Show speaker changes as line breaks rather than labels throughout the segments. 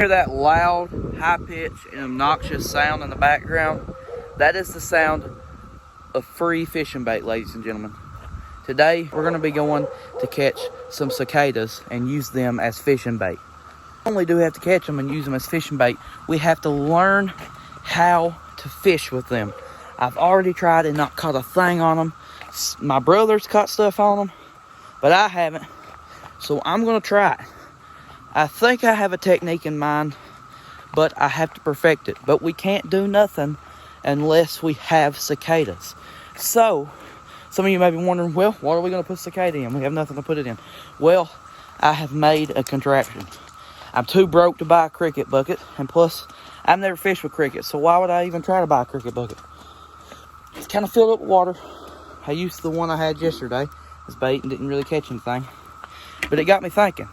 Hear that loud, high-pitched, and obnoxious sound in the background? That is the sound of free fishing bait, ladies and gentlemen. Today, we're going to be going to catch some cicadas and use them as fishing bait. Not only do we have to catch them and use them as fishing bait, we have to learn how to fish with them. I've already tried and not caught a thing on them. My brother's caught stuff on them, but I haven't. So I'm going to try it. I think I have a technique in mind, but I have to perfect it. But we can't do nothing unless we have cicadas. So, some of you may be wondering, well, what are we going to put cicada in? We have nothing to put it in. Well, I have made a contraption. I'm too broke to buy a cricket bucket, and plus, I've never fished with crickets, so why would I even try to buy a cricket bucket? It's kind of filled up with water. I used the one I had yesterday as bait and didn't really catch anything. But it got me thinking.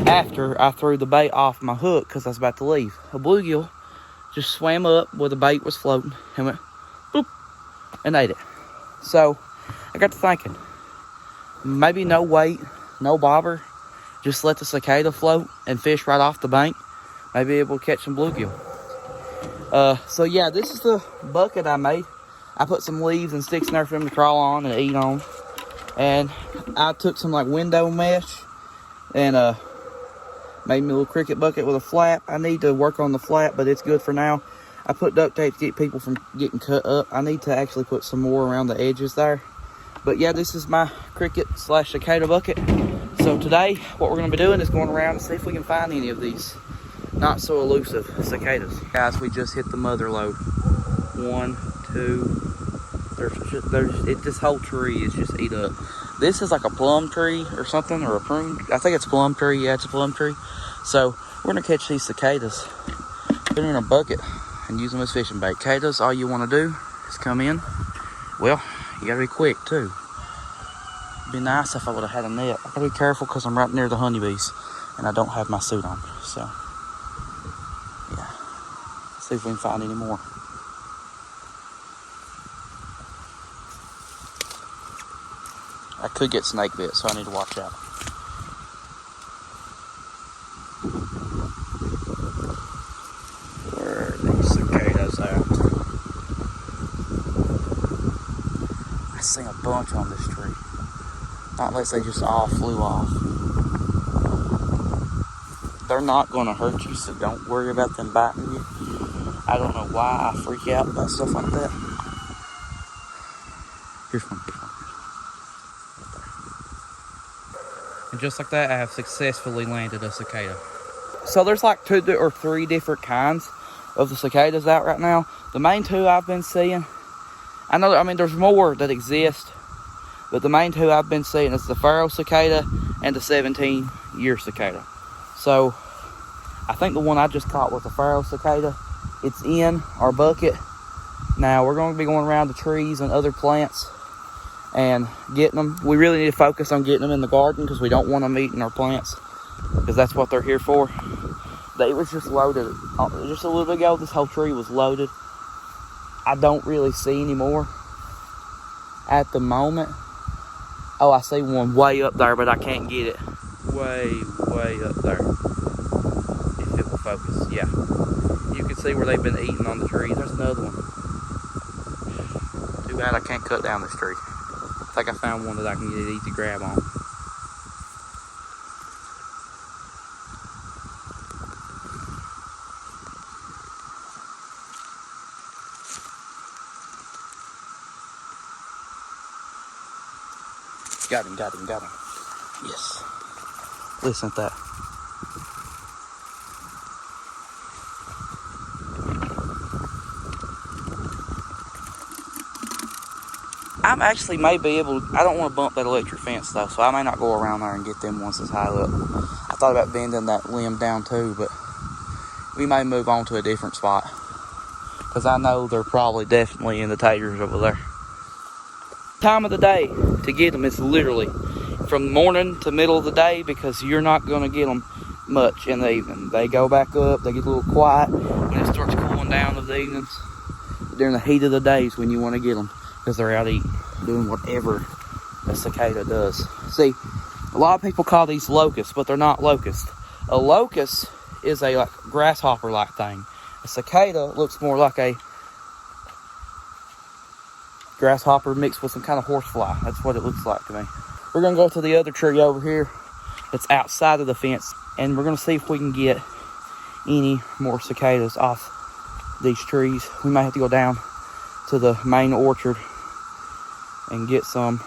After I threw the bait off my hook because I was about to leave, a bluegill just swam up where the bait was floating and went boop and ate it. So I got to thinking, maybe no weight, no bobber, just let the cicada float and fish right off the bank. Maybe able to catch some bluegill. So yeah, this is the bucket I made. I put some leaves and sticks in there for them to crawl on and eat on. And I took some like window mesh and made me a little cricket bucket with a flap. I need to work on the flap, but it's good for now. I put duct tape to keep people from getting cut up. I need to actually put some more around the edges there. But yeah, this is my cricket / cicada bucket. So today, what we're going to be doing is going around and see if we can find any of these not so elusive cicadas. Guys, we just hit the mother lode. 1, 2, this whole tree is just eat up. This is like a plum tree or something, or a prune. I think it's a plum tree. Yeah, it's a plum tree. So we're going to catch these cicadas, put them in a bucket, and use them as fishing bait. Cicadas, all you want to do is come in. Well, you got to be quick too. It'd be nice if I would have had a net. I got to be careful because I'm right near the honeybees, and I don't have my suit on. So, yeah. Let's see if we can find any more. I could get snake bit, so I need to watch out. Where are these cicadas at? I see a bunch on this tree. Not unless they just all flew off. They're not going to hurt you, so don't worry about them biting you. I don't know why I freak out about stuff like that. Here's one. And just like that, I have successfully landed a cicada. So there's like 2 or 3 different kinds of the cicadas out right now. The main 2 I've been seeing, there's more that exist, but the main 2 I've been seeing is the Pharaoh cicada and the 17-year cicada. So I think the one I just caught was the Pharaoh cicada. It's in our bucket. Now we're going to be going around the trees and other plants and getting them. We really need to focus on getting them in the garden because we don't want them eating our plants, because that's what they're here for. They was just loaded. Just a little bit ago, this whole tree was loaded. I don't really see any more at the moment. Oh, I see one way up there, but I can't get it. Way up there. If it will focus, yeah. You can see where they've been eating on the trees. There's another one. Too bad I can't cut down this tree. I think I found one that I can get easy grab on. Got him. Yes. Listen to that. I'm actually may be able to, I don't want to bump that electric fence though, so I may not go around there and get them once it's high up. I thought about bending that limb down too, but we may move on to a different spot, because I know they're probably definitely in the taters over there. Time of the day to get them is literally from morning to middle of the day, because you're not going to get them much in the evening. They go back up, they get a little quiet when it starts cooling down in the evenings. During the heat of the days when you want to get them, because they're out eating, doing whatever a cicada does. See, a lot of people call these locusts, but they're not locusts. A locust is a like grasshopper-like thing. A cicada looks more like a grasshopper mixed with some kind of horsefly. That's what it looks like to me. We're gonna go to the other tree over here that's outside of the fence, and we're gonna see if we can get any more cicadas off these trees. We might have to go down to the main orchard and get some.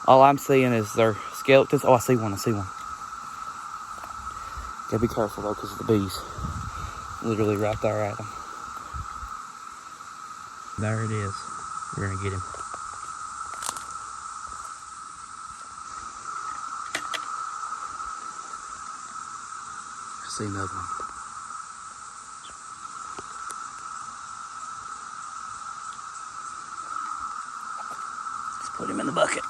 All I'm seeing is their skeletons. Oh, I see one. Gotta be careful though, because of the bees. Literally right there at them. There it is. We're gonna get him. I see another one. Let's put him in the bucket.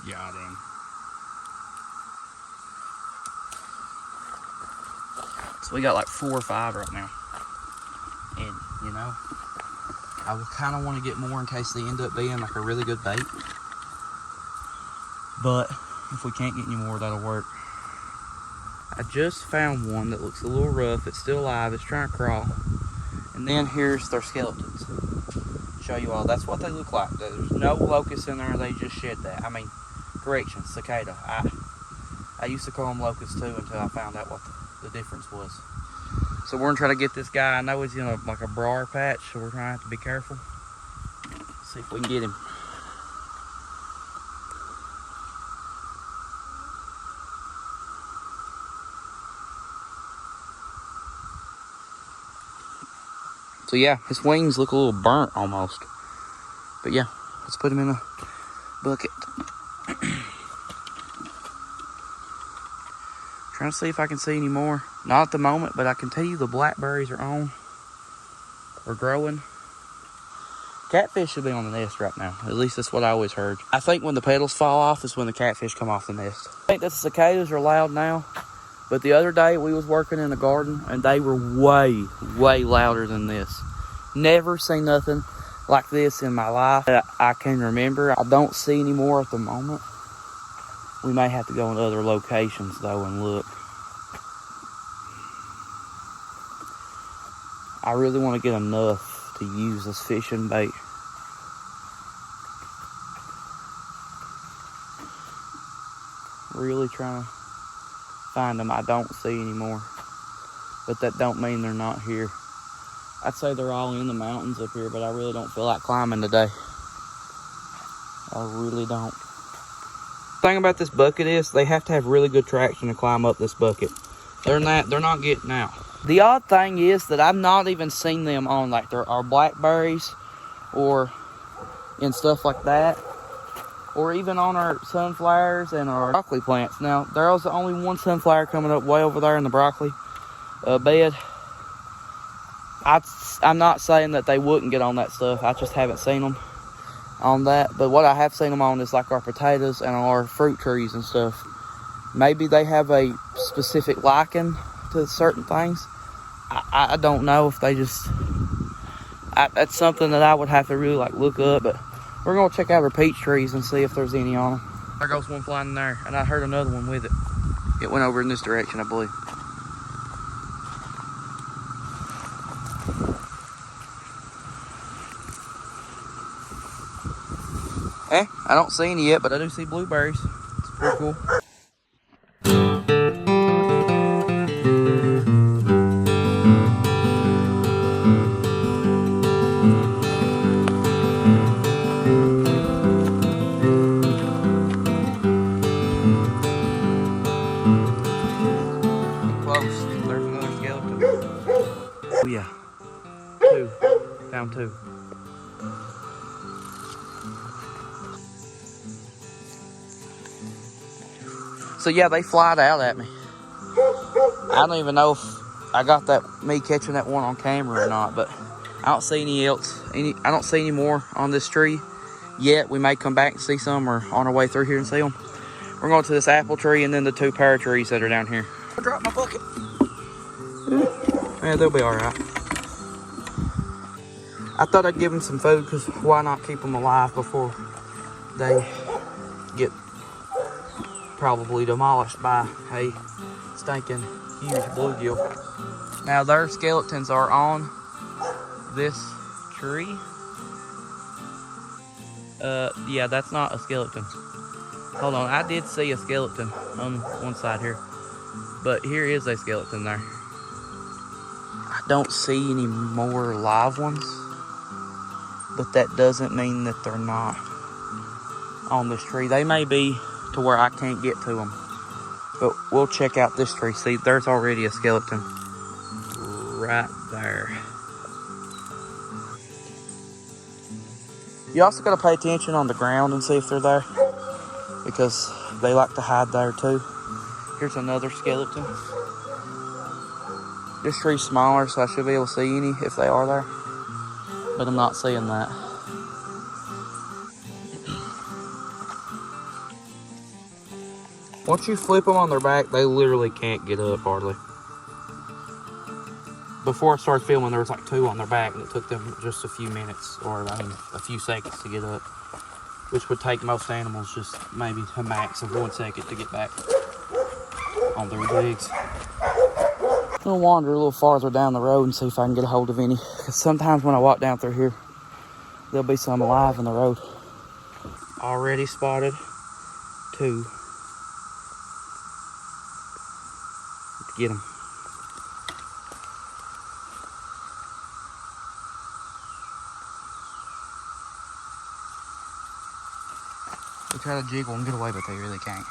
Got him. So we got like 4 or 5 right now. And, you know, I would kind of want to get more in case they end up being like a really good bait. But if we can't get any more, that'll work. I just found one that looks a little rough. It's still alive. It's trying to crawl. And then here's their skeletons. Show you all. That's what they look like. There's no locust in there. They just shed that. I mean, correction, cicada. I used to call them locusts too until I found out what the difference was. So we're gonna try to get this guy. I know he's in like a briar patch, so we're gonna have to be careful. See if we can get him. So yeah, his wings look a little burnt almost. But yeah, let's put him in a bucket. Trying to see if I can see any more. Not at the moment, but I can tell you the blackberries are on. We're growing. Catfish should be on the nest right now. At least that's what I always heard. I think when the petals fall off is when the catfish come off the nest. I think that the cicadas are loud now. But the other day we was working in the garden and they were way, way louder than this. Never seen nothing like this in my life that I can remember. I don't see any more at the moment. We may have to go in other locations though and look. I really want to get enough to use this fishing bait. Really trying to find them. I don't see any more. But that don't mean they're not here. I'd say they're all in the mountains up here, but I really don't feel like climbing today. I really don't. The thing about this bucket is they have to have really good traction to climb up this bucket. They're not getting out. The odd thing is that I've not even seen them on like our blackberries or in stuff like that, or even on our sunflowers and our broccoli plants. Now there's only one sunflower coming up way over there in the broccoli bed. I'm not saying that they wouldn't get on that stuff. I just haven't seen them on that. But what I have seen them on is like our potatoes and our fruit trees and stuff. Maybe they have a specific liking to certain things. I don't know if they just... that's something that I would have to really like look up. But we're going to check out our peach trees and see if there's any on them. There goes one flying in there. And I heard another one with it. It went over in this direction, I believe. I don't see any yet, but I do see blueberries. It's pretty cool. Close. There's another skeleton. Oh yeah. 2. Found 2. So yeah, they flied out at me. I don't even know if I got me catching that one on camera or not, but I don't see any else. I don't see any more on this tree yet. We may come back and see some or on our way through here and see them. We're going to this apple tree and then the 2 pear trees that are down here. I dropped my bucket. Yeah, they'll be all right. I thought I'd give them some food because why not keep them alive before they get probably demolished by a stinking huge bluegill. Now their skeletons are on this tree. Yeah, that's not a skeleton. Hold on, I did see a skeleton on one side here, but here is a skeleton there. I don't see any more live ones, but that doesn't mean that they're not on this tree. They may be to where I can't get to them, but we'll check out this tree. See, there's already a skeleton right there. You also got to pay attention on the ground and see if they're there, because they like to hide there too. Here's another skeleton. This tree's smaller, so I should be able to see any if they are there, but I'm not seeing that. Once you flip them on their back, they literally can't get up hardly. Before I started filming, there was like 2 on their back, and it took them just a few minutes, or I mean, a few seconds to get up, which would take most animals just maybe a max of 1 second to get back on their legs. I'm gonna wander a little farther down the road and see if I can get a hold of any. Because sometimes when I walk down through here, there'll be some alive in the road. Already spotted 2. Let's get them. They try to jiggle and get away, but they really can't.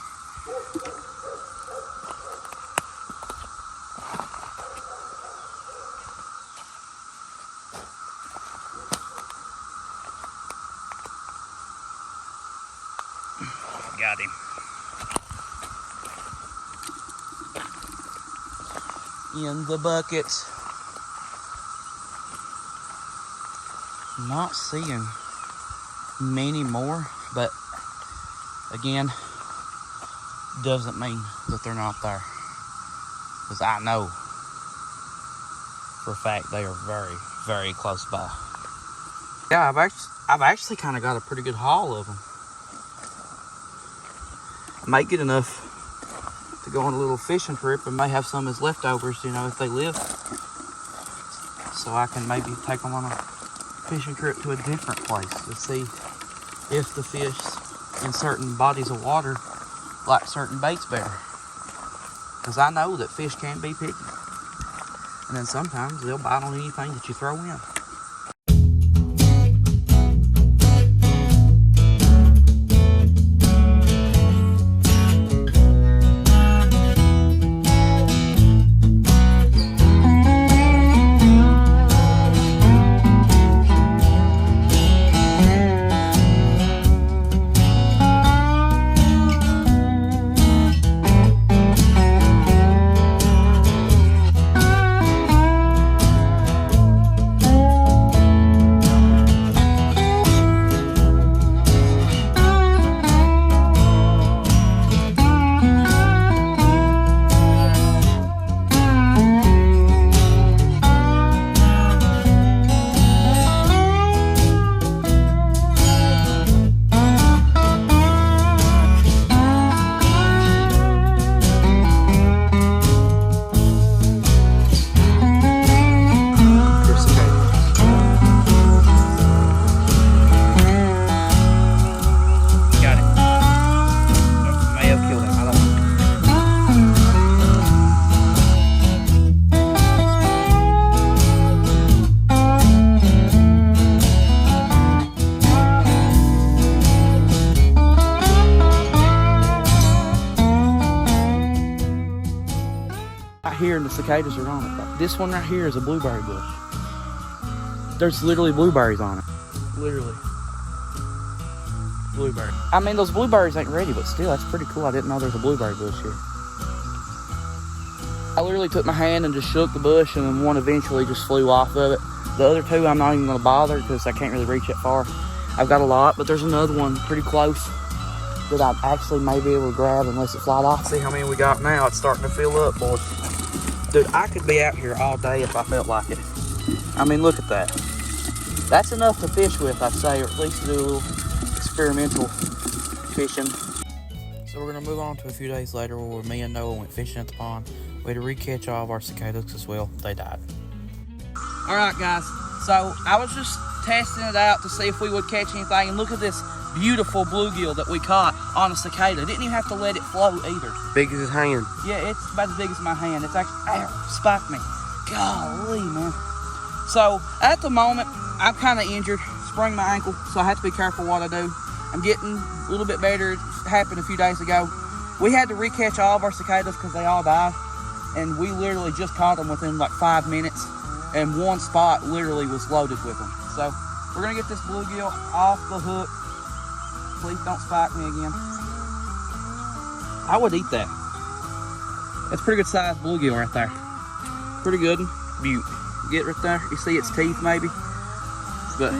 Got him. In the bucket. Not seeing many more, but again, doesn't mean that they're not there, because I know for a fact they are very, very close by. Yeah, I've actually kind of got a pretty good haul of them. I might get enough to go on a little fishing trip, and may have some as leftovers, you know, if they live, so I can maybe take them on a fishing trip to a different place to see if the fish in certain bodies of water like certain baits better, because I know that fish can be picky, and then sometimes they'll bite on anything that you throw in. Here and the cicadas are on it. This one right here is a blueberry bush. There's literally blueberries on it. Literally. Blueberry. I mean, those blueberries ain't ready, but still, that's pretty cool. I didn't know there's a blueberry bush here. I literally took my hand and just shook the bush, and then one eventually just flew off of it. The other 2, I'm not even gonna bother because I can't really reach that far. I've got a lot, but there's another one pretty close that I actually may be able to grab unless it flies off. See how many we got now. It's starting to fill up, boys. Dude, I could be out here all day if I felt like it. I mean, look at that. That's enough to fish with, I'd say, or at least do a little experimental fishing. So we're gonna move on to a few days later where me and Noah went fishing at the pond. We had to re-catch all of our cicadas as well. They died. All right, guys. So I was just testing it out to see if we would catch anything. And look at this beautiful bluegill that we caught on a cicada. Didn't even have to let it float either.
Big as his hand.
Yeah, it's about as big as my hand. It's actually, ow, spiked me. Golly, man. So at the moment, I'm kind of injured, sprained my ankle, so I have to be careful what I do. I'm getting a little bit better. It happened a few days ago. We had to re-catch all of our cicadas because they all died. And we literally just caught them within like 5 minutes. And one spot literally was loaded with them. So we're gonna get this bluegill off the hook. Please don't spike me again. I would eat that. That's pretty good sized bluegill right there. Pretty good. Beaut. Get right there. You see its teeth maybe. But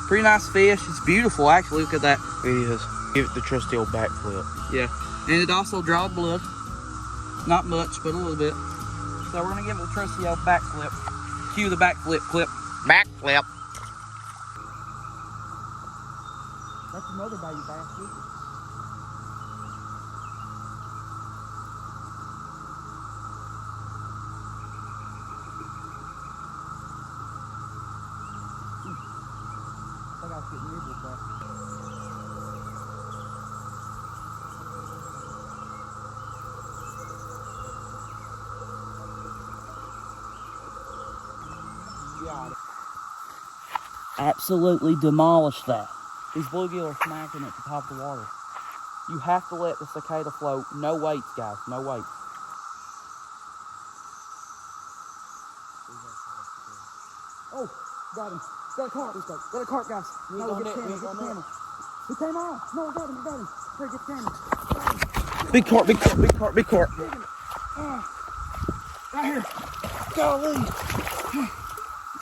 pretty nice fish. It's beautiful actually. Look at that.
It is. Give it the trusty old backflip.
Yeah. And it also drawed blood. Not much, but a little bit. So we're gonna give it the trusty old backflip. Cue the backflip clip.
Backflip.
That's another baby bass. I gotta get nibbled back. Absolutely demolished that. These bluegill are smacking at the top of the water. You have to let the cicada float. No weights, guys. No weights. Oh, got him. Got a carp. Got a carp, guys. No, get the camera. Get the camera. He came off. No, I got him. Here, get the camera. Big carp, big carp, big carp, big carp. Right here. Golly.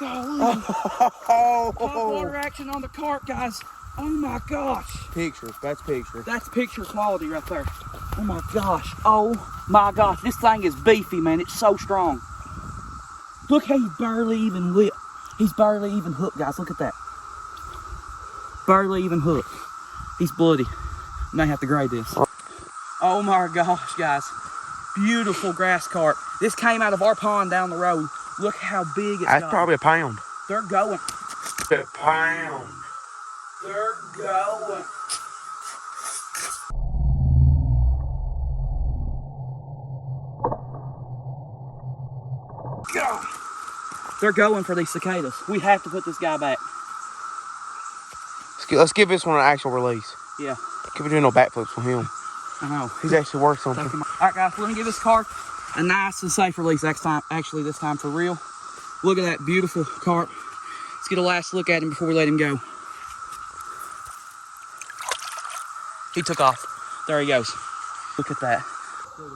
Golly. Hot water action on the carp, guys. Oh my gosh.
Pictures. That's picture.
That's picture quality right there. Oh my gosh. Oh my gosh. This thing is beefy, man. It's so strong. Look how he's barely even lit. He's barely even hooked, guys. Look at that. Barely even hooked. He's bloody. May have to grade this. Oh my gosh, guys. Beautiful grass carp. This came out of our pond down the road. Look how big it's
That's probably a pound.
They're going.
A pound.
They're going. God. They're going for these cicadas. We have to put this guy back.
Let's give this one an actual release.
Yeah.
Can't be doing no backflips with him.
I know.
He's actually worth something.
All right, guys, we're gonna give this carp a nice and safe release next time. Actually, this time for real. Look at that beautiful carp. Let's get a last look at him before we let him go. He took off. There he goes. Look at that. I don't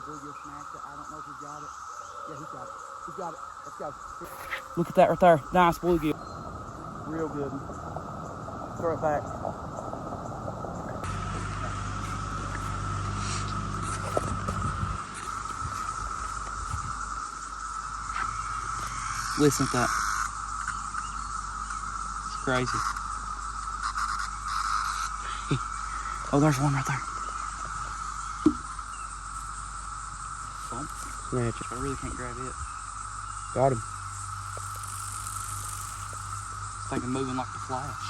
know if he got it. Yeah, he got it. He got it. Let's go. Look at that right there. Nice bluegill. Real good. Throw it back. Listen to that. It's crazy. Oh, there's one right there. Bump.
Snatch it.
I really can't grab it.
Got him.
It's like I'm moving like the Flash.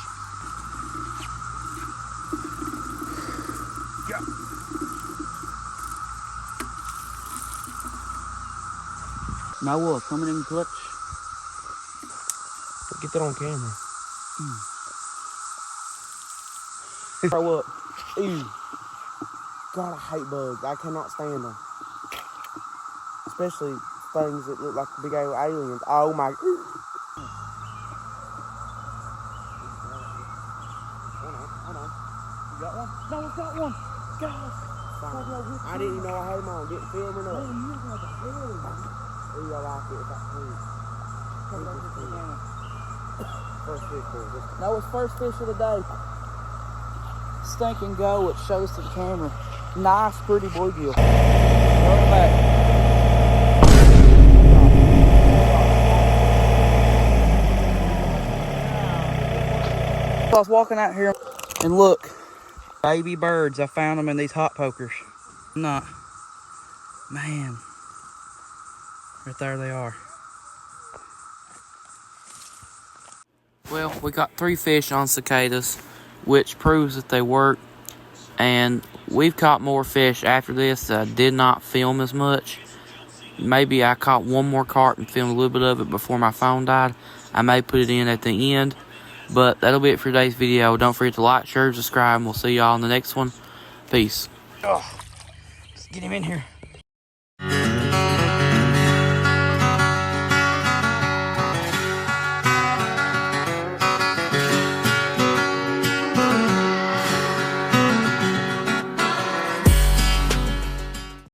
Yeah. Noah coming in clutch.
Get that on camera.
Throw up.
Ew. God, I hate bugs. I cannot stand them. Especially things that look like big old aliens. Oh my. Hold on.
You got one? No, we've got one. God.
I didn't even know I had them on. Didn't film or nothing.
Man, you're like a hell, man.
Ooh, I like it. It's like clean.
Come back to the camera.
First fish for us.
That was first fish of the day. stinking go, it shows to the camera. Nice, pretty bluegill. Throw it back. I was walking out here and look, baby birds. I found them in these hot pokers. Not, man, right there they are. Well, we got 3 fish on cicadas, which proves that they work. And we've caught more fish after this that I did not film as much. Maybe I caught one more carp and filmed a little bit of it before my phone died. I may put it in at the end. But that'll be it for today's video. Don't forget to like, share, subscribe, and we'll see y'all in the next one. Peace. Oh, let's get him in here.